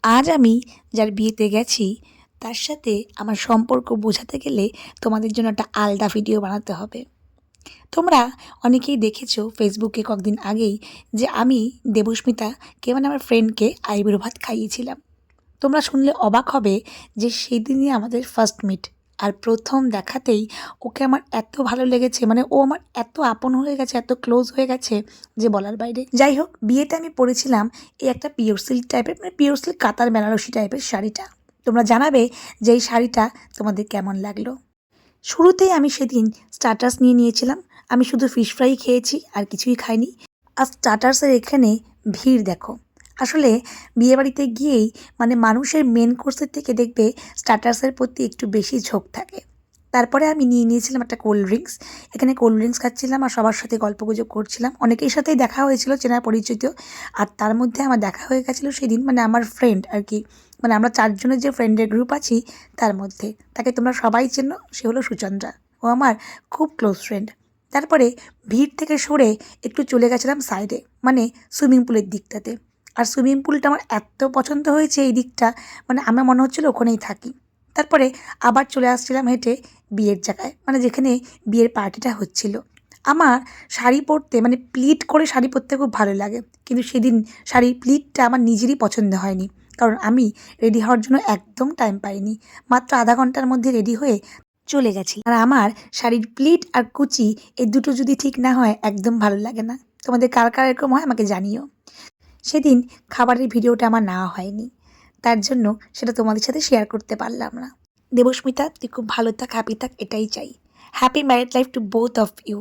আজ আমি যার বিয়েতে গেছি তার সাথে আমার সম্পর্ক বোঝাতে গেলে তোমাদের জন্য একটা আলাদা ভিডিও বানাতে হবে। তোমরা অনেকেই দেখেছো ফেসবুকে কয়েকদিন আগেই যে আমি দেবস্মিতাকে মানে আমার ফ্রেন্ডকে আইবুড়ো ভাত খাইয়েছিলাম। তোমরা শুনলে অবাক হবে যে সেদিনই আমাদের ফার্স্ট মিট। আর প্রথম দেখাতেই ওকে আমার এত ভালো লেগেছে, মানে ও আমার এত আপন হয়ে গেছে, এত ক্লোজ হয়ে গেছে যে বলার বাইরে। যাই হোক, বিয়েতে আমি পরেছিলাম এই একটা পিওর সিল্ক টাইপের, মানে পিওর সিল্ক কাতার বেনারসি টাইপের শাড়িটা। তোমরা জানাবে যে এই শাড়িটা তোমাদের কেমন লাগলো। শুরুতেই আমি সেদিন স্টার্টার্স নিয়ে নিয়েছিলাম। আমি শুধু ফিশ ফ্রাই খেয়েছি, আর কিছুই খাইনি। আর স্টার্টার্সের এখানে ভিড় দেখো। আসলে বিয়েবাড়িতে গিয়েই মানে মানুষের মেন কোর্সের থেকে দেখবে স্টার্টার্সের প্রতি একটু বেশি ঝোঁক থাকে। তারপরে আমি নিয়ে নিয়েছিলাম একটা কোল্ড ড্রিঙ্কস। এখানে কোল্ড ড্রিঙ্কস খাচ্ছিলাম আর সবার সাথে গল্পগুজব করছিলাম। অনেকের সাথেই দেখা হয়েছিল, চেনা পরিচিত। আর তার মধ্যে আমার দেখা হয়ে গেছিলো সেদিন, মানে আমার ফ্রেন্ড আর কি, মানে আমরা 4 জনের যে ফ্রেন্ডের গ্রুপ আছি তার মধ্যে তাকে তোমরা সবাই চেনো, সে হলো সুচন্দ্রা। ও আমার খুব ক্লোজ ফ্রেন্ড। তারপরে ভিড় থেকে সরে একটু চলে গেছিলাম সাইডে, মানে সুইমিং পুলের দিকটাতে। আর সুইমিং পুলটা আমার এত পছন্দ হয়েছে এই দিকটা, মানে আমার মনে হচ্ছিলো ওখানেই থাকি। তারপরে আবার চলে আসছিলাম হেঁটে বিয়ের জায়গায়, মানে যেখানে বিয়ের পার্টিটা হচ্ছিল। আমার শাড়ি পরতে, মানে প্লিট করে শাড়ি পরতে খুব ভালো লাগে, কিন্তু সেদিন শাড়ির প্লিটটা আমার নিজেরই পছন্দ হয়নি, কারণ আমি রেডি হওয়ার জন্য একদম টাইম পাইনি। মাত্র আধা ঘন্টার মধ্যে রেডি হয়ে চলে গেছি। আর আমার শাড়ির প্লিট আর কুচি এই দুটো যদি ঠিক না হয় একদম ভালো লাগে না। তোমাদের কার কার এরকম হয় আমাকে জানিও। সেদিন খাবারের ভিডিওটা আমার নেওয়া হয়নি, তার জন্য সেটা তোমাদের সাথে শেয়ার করতে পারলাম না। দেবস্মিতা, তুই খুব ভালো থাক, হ্যাপি থাক, এটাই চাই। Happy married life to both of you.